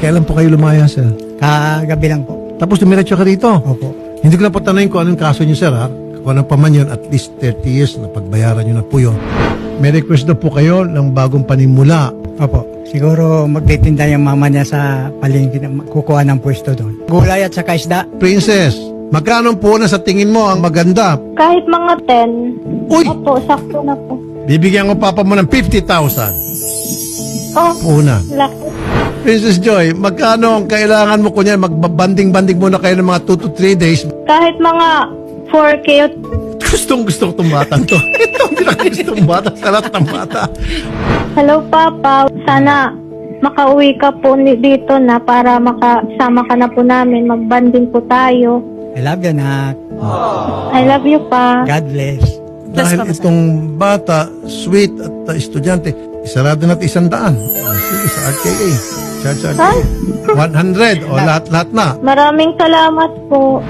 Kailan po kayo lumaya, sir? Kagabi lang po. Tapos dumiretso ka rito. Opo. Hindi ko na po tanongin kung anong kaso niyo, sir, ha? Kung anong pa man yun, at least 30 years na pagbayaran niyo na po yun. May request daw po kayo ng bagong panimula. Opo. Siguro magtitinda yung mama niya sa palengke na kukuha ng pwesto doon. Gulay at saka isda. Princess, magkano po na sa tingin mo ang maganda? Kahit mga 10. Uy! Opo, sakto na po. Bibigyan ko papa mo ng 50,000. Oh, Una. laki. Princess Joy, magkano ang kailangan mo kunya? Magbabanding-banding muna kayo ng mga 2 to 3 days. Kahit mga 4K. Gusto ko itong batang to. Ito ang pinakagustong bata sa lahat ng bata. Hello, Papa. Sana makauwi ka po dito na para makasama ka na po namin. Magbanding po tayo. I love you, anak. I love you, Pa. God bless. Dahil itong bata, sweet at estudyante, isarado natin 100. Sige, sa RKA. Charge sa RKA. 100 o lahat na. Maraming salamat po.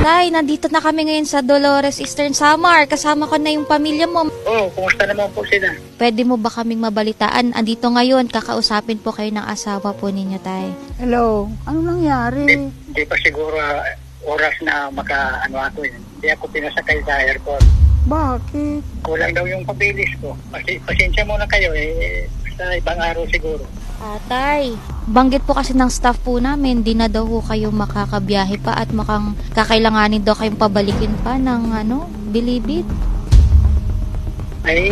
Tay, nandito na kami ngayon sa Dolores Eastern Samar. Kasama ko na yung pamilya mo. Kumusta naman po sila? Pwede mo ba kaming mabalitaan? Andito ngayon, kakausapin po kayo ng asawa po ninyo, Tay. Hello, ano nangyari? Hindi pa siguro oras na maka-ano ako yun. Hindi ako pinasakay sa airport. Bakit? Kulang daw yung pabilis ko. Pasensya muna kayo sa ibang araw siguro. Tay, banggit po kasi ng staff po namin, di na daw ho kayo makakabiyahe pa at makang kakailanganin daw kayong pabalikin pa ng bilibid. Ay,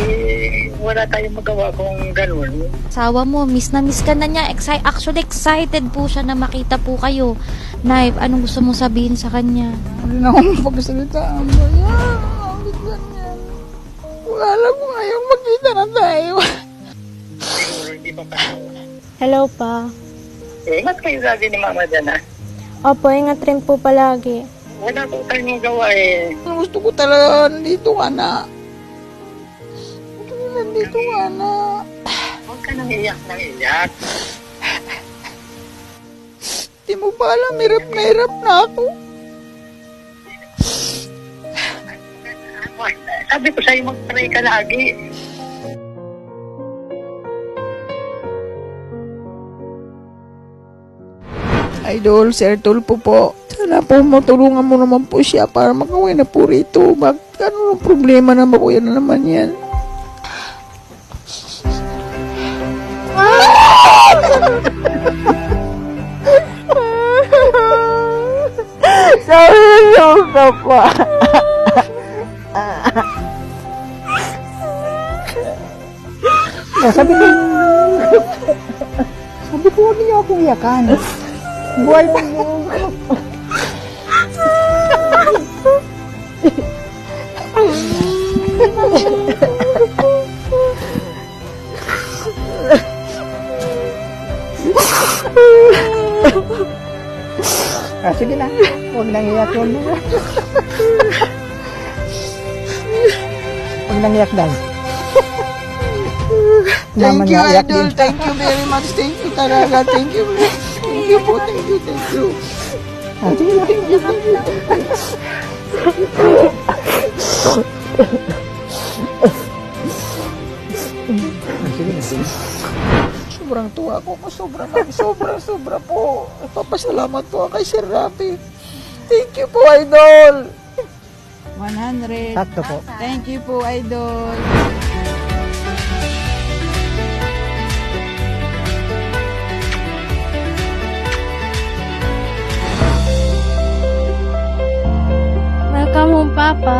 wala tayong magawa kung ganun. Asawa mo, miss na miss ka na niya. Actually, excited po siya na makita po kayo. Nay, anong gusto mong sabihin sa kanya? Hindi na akong pagsalita. Ano ba yan? Bakit ganyan? Wala lang kung ayaw magkita na tayo. Siguro hindi pa pa. Hello, Pa. Ingat kayo lagi ni Mama dyan, ha? Opo, ingat rin po palagi. Wala po tayong magawa Gusto ko talaga nandito ka na. Gusto ko nandito ka na. Huwag ka nang iyak ng iyak. Di mo ba alam, hirap na ako. Sabi ko sa'yo, mag-pray ka lagi. Idol, Sir Tulpo po. Sana po matulungan mo naman po siya para makawin na po rito. Ano ang problema na makuya na naman yan? Sabi ka pa. Sabi ko, huwag niyo akong yakan. Buhay pa mo. Sige na. Huwag nang iyak yun. Huwag nang iyak dahil. Thank you, Idol. Thank you very much. Thank you talaga. Thank you. Thank you po. Thank you. Thank you. Thank you. Thank you. Thank you. Sobrang tuwa ko. Sobra po. Papasalamat po kay Sir Rafi. Thank you po, Idol. 100. Sakto po. Thank you po, Idol. Welcome home, Papa.